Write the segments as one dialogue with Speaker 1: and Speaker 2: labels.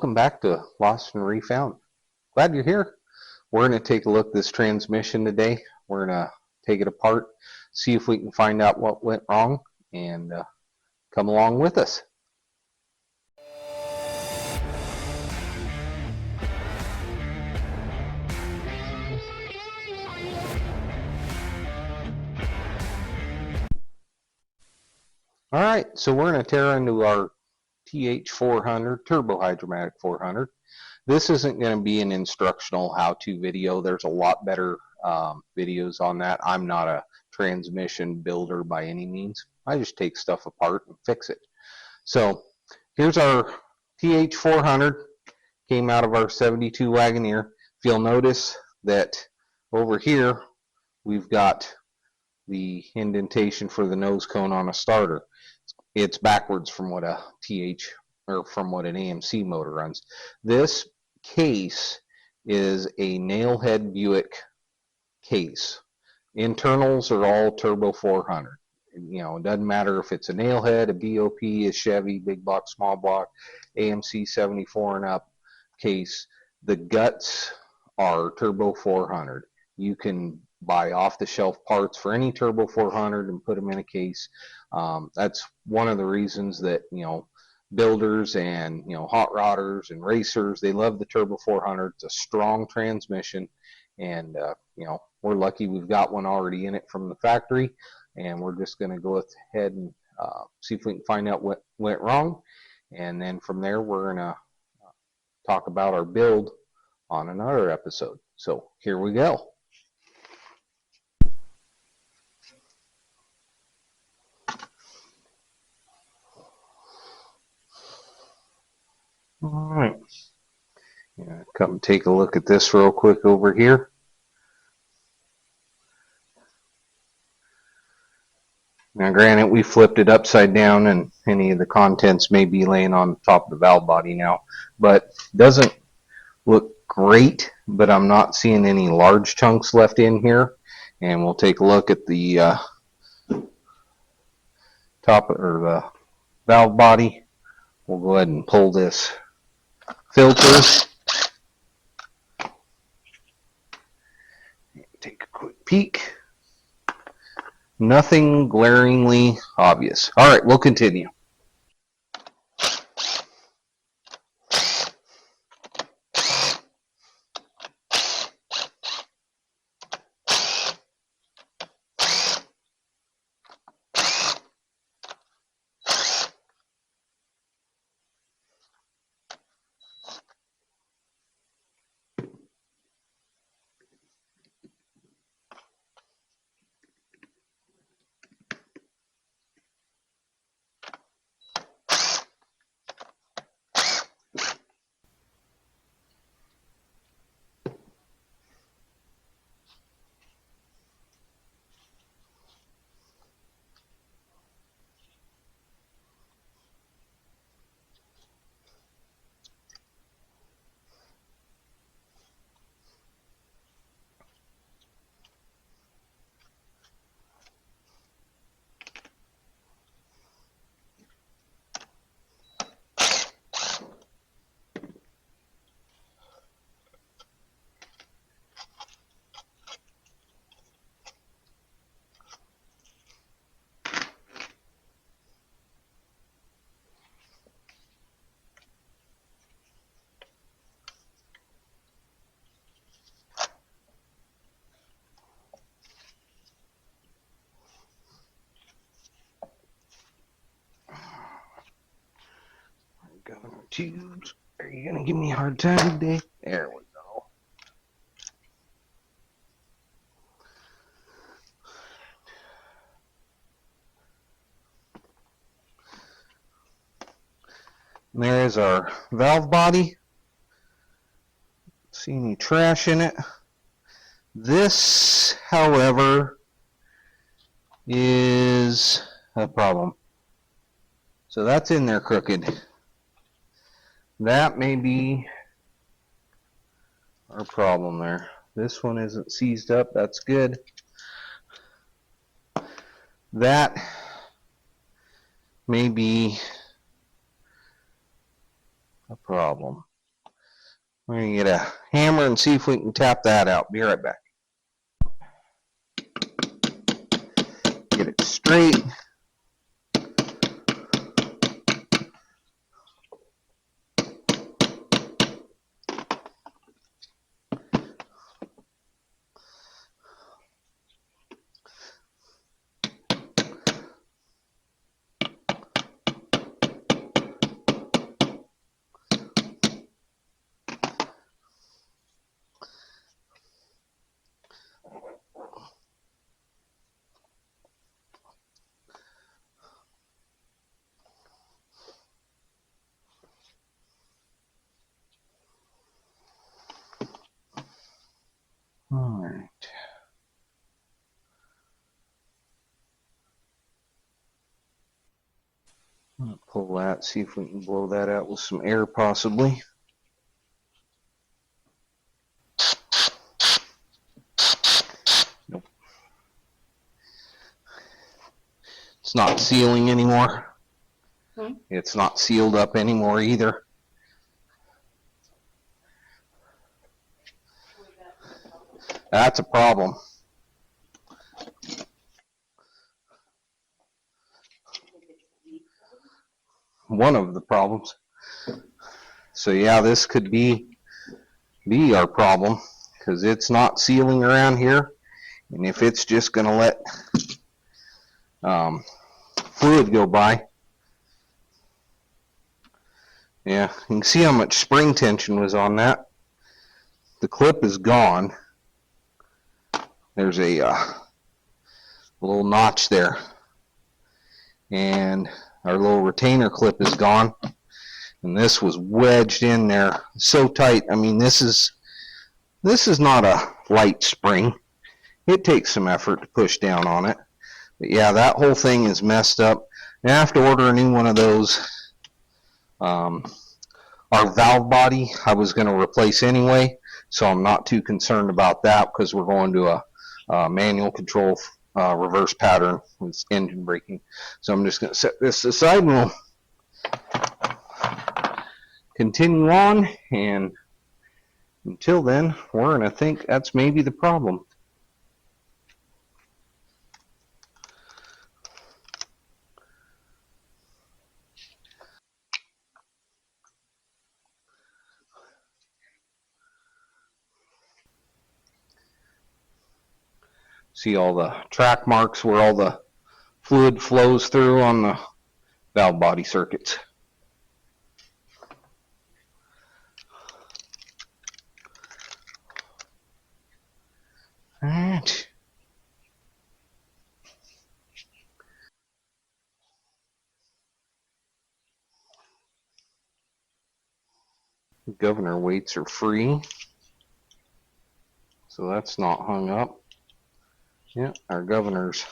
Speaker 1: welcome back to Lost and Refound. Glad you're here. We're going to take a look at this transmission today. We're going to take it apart, see if we can find out what went wrong, and come along with us. Alright, so we're going to tear into our TH400, Turbo Hydromatic 400. This isn't going to be an instructional how-to video. There's a lot better videos on that. I'm not a transmission builder by any means. I just take stuff apart and fix it. So here's our TH400. Came out of our 72 Wagoner. If you'll notice that over here we've got the indentation for the nose cone on a starter. It's backwards from what a from what an AMC motor runs. This case is a nailhead Buick case. Internals are all Turbo 400. You know, it doesn't matter if it's a nailhead, a BOP, a Chevy, big block, small block, AMC 74 and up case. The guts are Turbo 400. You can buy off-the-shelf parts for any Turbo 400 and put them in a case. That's one of the reasons that, you know, builders and, you know, hot rodders and racers, they love the Turbo 400. It's a strong transmission, and you know, we're lucky we've got one already in it from the factory, and we're just going to go ahead and see if we can find out what went wrong, and then from there we're going to talk about our build on another episode. So here we go. Alright, come take a look at this real quick over here. Now granted, we flipped it upside down and any of the contents may be laying on top of the valve body now, but doesn't look great, but I'm not seeing any large chunks left in here. And we'll take a look at the top or the valve body. We'll go ahead and pull this filter. Take a quick peek. Nothing glaringly obvious. All right, we'll continue. Governor tubes. Are you gonna give me a hard time today? There we go. And there is our valve body. See any trash in it? This, however, is a problem. So that's in there crooked. That may be our problem there. This one isn't seized up. That's good. That may be a problem. We're going to get a hammer and see if we can tap that out. Be right back. Get it straight. All right. I'll pull that, see if we can blow that out with some air possibly. Nope. It's not sealing anymore. It's not sealed up anymore either. That's a problem. One of the problems. So yeah, this could be our problem because it's not sealing around here, and if it's just going to let fluid go by, yeah, you can see how much spring tension was on that. The clip is gone. There's a little notch there, and our little retainer clip is gone, and this was wedged in there so tight. I mean, this is not a light spring. It takes some effort to push down on it. But yeah, that whole thing is messed up. I have to order a new one of those. Our valve body I was going to replace anyway, so I'm not too concerned about that because we're going to a manual control reverse pattern with engine braking. So I'm just going to set this aside and we'll continue on, and until then we're going to think that's maybe the problem. See all the track marks where all the fluid flows through on the valve body circuits. Alright. Governor weights are free, so that's not hung up. Yeah, our governor's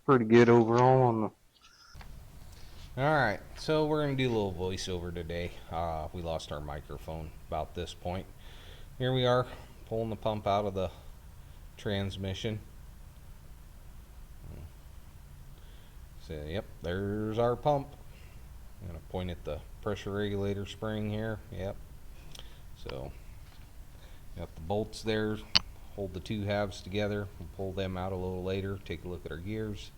Speaker 1: pretty good overall on the... Alright, so we're going to do a little voiceover today. We lost our microphone about this point. Here we are, pulling the pump out of the transmission. So, yep, there's our pump. I'm going to point at the pressure regulator spring here. Yep. So, got the bolts there. Hold the two halves together. We'll pull them out a little later. Take a look at our gears.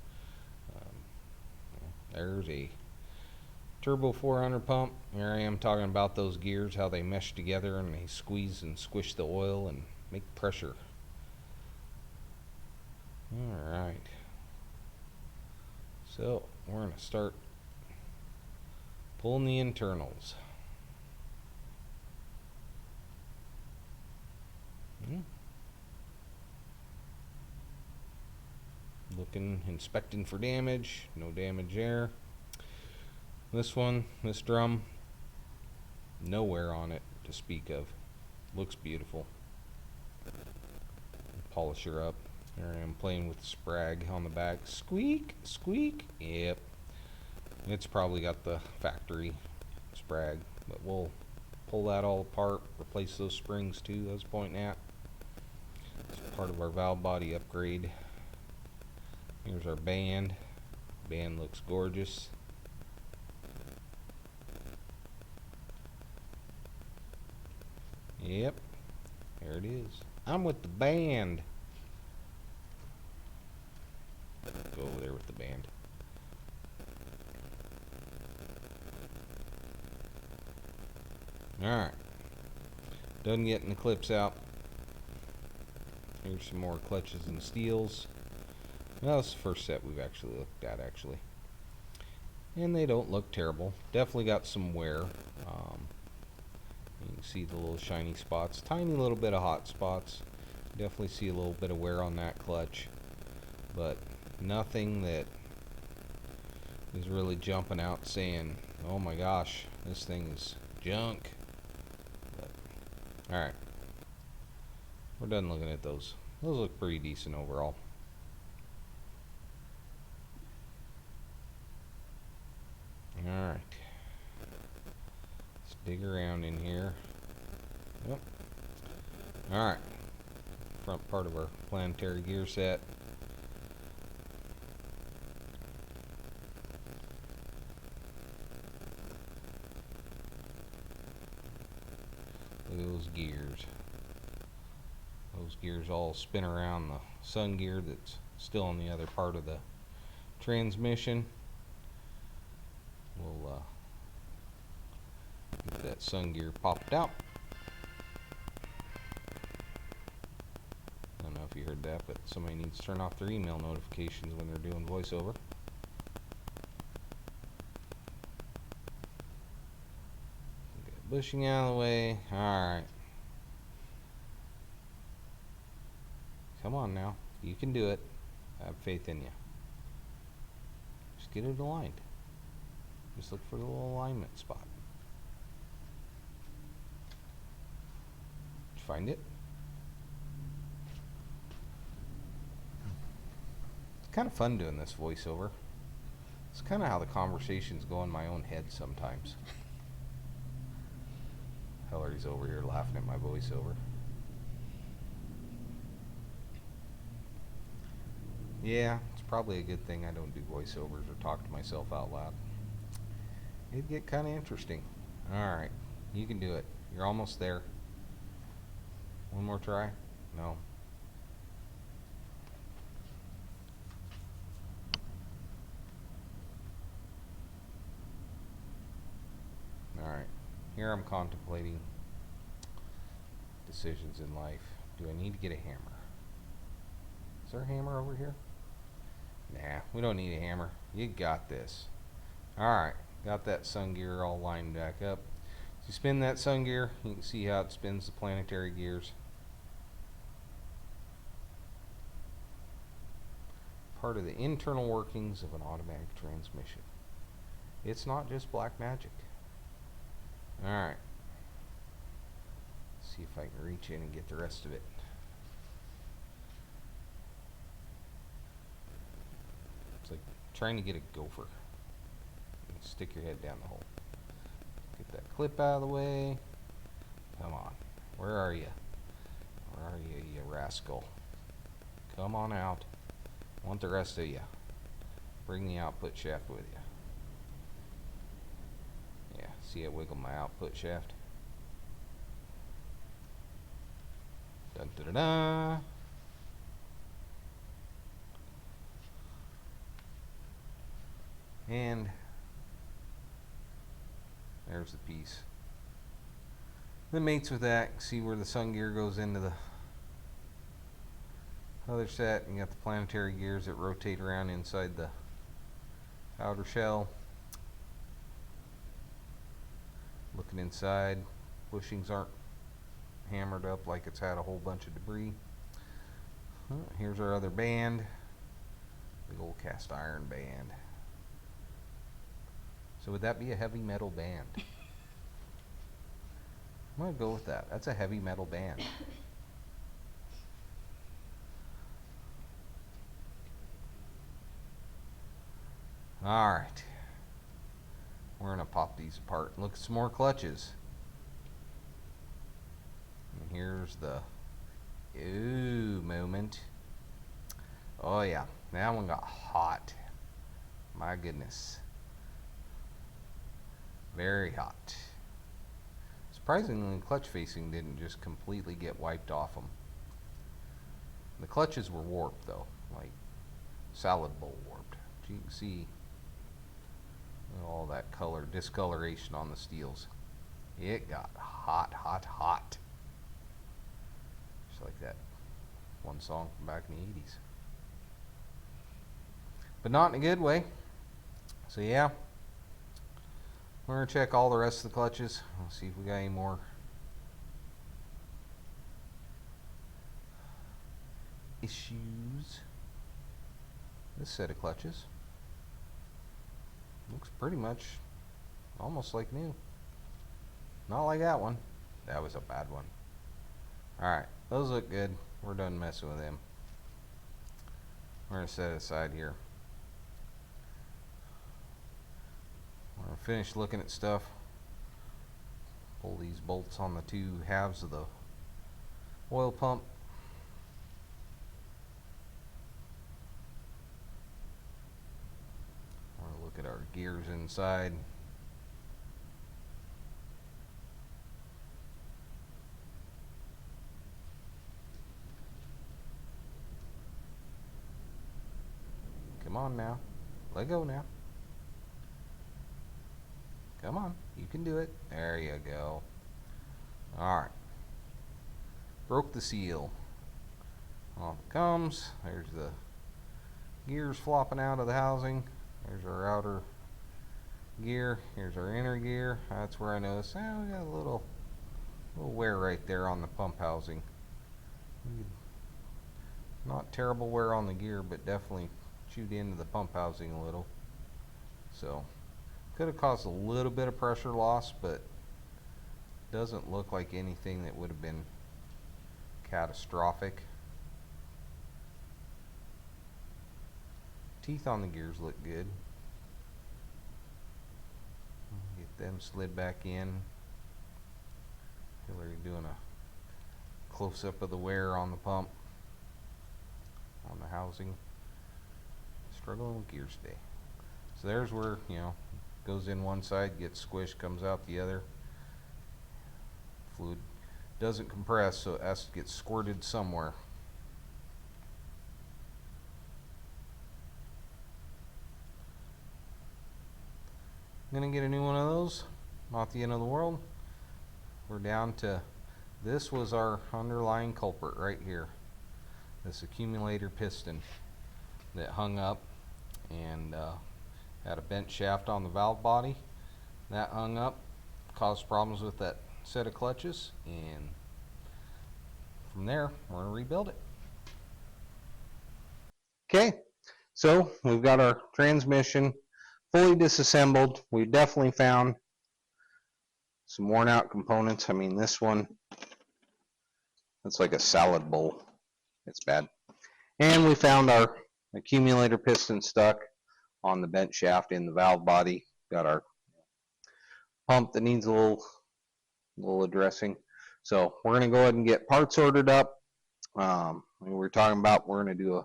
Speaker 1: There's a turbo 400 pump. Here I am talking about those gears, how they mesh together and they squeeze and squish the oil and make pressure. Alright. So we're going to start pulling the internals. Looking, inspecting for damage. No damage there. This one, this drum, no wear on it to speak of. Looks beautiful. Polish her up. There I am playing with the sprag on the back. Squeak, squeak. Yep. It's probably got the factory sprag, but we'll pull that all apart, replace those springs too, I was pointing at. It's part of our valve body upgrade. Here's our band. Band looks gorgeous. Yep, there it is. I'm with the band. Go over there with the band. Alright. Done getting the clips out. Here's some more clutches and steels. Well, that's the first set we've actually looked at, actually. And they don't look terrible. Definitely got some wear. You can see the little shiny spots. Tiny little bit of hot spots. Definitely see a little bit of wear on that clutch. But nothing that is really jumping out saying, oh my gosh, this thing is junk. Alright. We're done looking at those. Those look pretty decent overall. Alright. Let's dig around in here. Yep. Alright. Front part of our planetary gear set. Look at those gears. Those gears all spin around the sun gear that's still on the other part of the transmission. We'll get that sun gear popped out. I don't know if you heard that, but somebody needs to turn off their email notifications when they're doing voiceover. Get bushing out of the way. Alright. Come on now. You can do it. I have faith in you. Just get it aligned. Just look for the little alignment spot. Did you find it? It's kind of fun doing this voiceover. It's kind of how the conversations go in my own head sometimes. Hillary's over here laughing at my voiceover. Yeah, it's probably a good thing I don't do voiceovers or talk to myself out loud. It'd get kind of interesting. Alright, you can do it. You're almost there. One more try? No. Alright, here I'm contemplating decisions in life. Do I need to get a hammer? Is there a hammer over here? Nah, we don't need a hammer. You got this. Alright, got that sun gear all lined back up. So you spin that sun gear, you can see how it spins the planetary gears. Part of the internal workings of an automatic transmission. It's not just black magic. Alright. See if I can reach in and get the rest of it. It's like trying to get a gopher. Stick your head down the hole. Get that clip out of the way. Come on. Where are you? Where are you, you rascal? Come on out. I want the rest of you. Bring the output shaft with you. Yeah, see I wiggle my output shaft? Dun da da da. And there's the piece. Then mates with that, see where the sun gear goes into the other set, and you got the planetary gears that rotate around inside the outer shell. Looking inside, bushings aren't hammered up like it's had a whole bunch of debris. Here's our other band, big old cast iron band. So would that be a heavy metal band? I'm gonna go with that. That's a heavy metal band. Alright. We're gonna pop these apart and look at some more clutches. And here's the ooh moment. Oh yeah, that one got hot. My goodness. Very hot. Surprisingly, the clutch facing didn't just completely get wiped off them. The clutches were warped though, like salad bowl warped. You can see all that color discoloration on the steels. It got hot, hot, hot. Just like that one song from back in the 80s. But not in a good way. So yeah, we're going to check all the rest of the clutches. Let's see if we got any more issues. This set of clutches looks pretty much almost like new. Not like that one. That was a bad one. Alright, those look good. We're done messing with them. We're going to set it aside here. We're going to finish looking at stuff. Pull these bolts on the two halves of the oil pump. We're going to look at our gears inside. Come on now. Let go now. Come on. You can do it. There you go. Alright. Broke the seal. Off it comes. There's the gears flopping out of the housing. There's our outer gear. Here's our inner gear. That's where I noticed, we got a little wear right there on the pump housing. Not terrible wear on the gear, but definitely chewed into the pump housing a little. So could have caused a little bit of pressure loss, but doesn't look like anything that would have been catastrophic. Teeth on the gears look good. Get them slid back in. Hillary doing a close-up of the wear on the pump, on the housing. Struggling with gears today. So there's where, goes in one side, gets squished, comes out the other. Fluid doesn't compress, so it has to get squirted somewhere. I'm gonna get a new one of those. Not the end of the world. We're down to, this was our underlying culprit right here. This accumulator piston that hung up and had a bent shaft on the valve body. That hung up, caused problems with that set of clutches, and from there we're going to rebuild it. Okay, so we've got our transmission fully disassembled. We definitely found some worn out components. I mean, this one, it's like a salad bowl. It's bad. And we found our accumulator piston stuck on the bent shaft in the valve body. Got our pump that needs a little addressing. So we're going to go ahead and get parts ordered up. We were talking about we're going to do a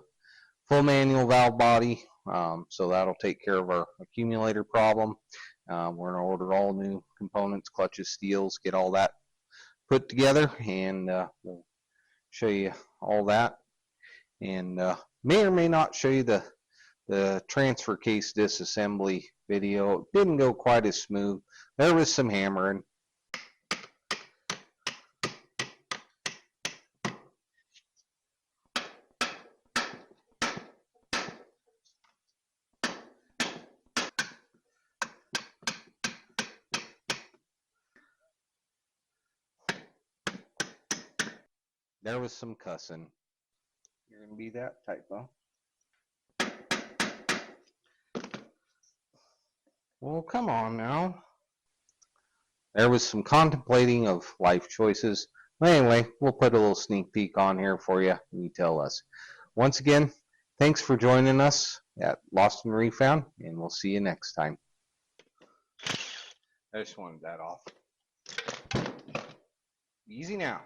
Speaker 1: full manual valve body, so that'll take care of our accumulator problem. We're going to order all new components, clutches, steels, get all that put together, and we'll show you all that, and may or may not show you the transfer case disassembly video. It didn't go quite as smooth. There was some hammering. There was some cussing. You're gonna be that type, huh? Well, come on now. There was some contemplating of life choices. But anyway, we'll put a little sneak peek on here for you. You tell us. Once again, thanks for joining us at Lost and Refound, and we'll see you next time. I just wanted that off. Easy now.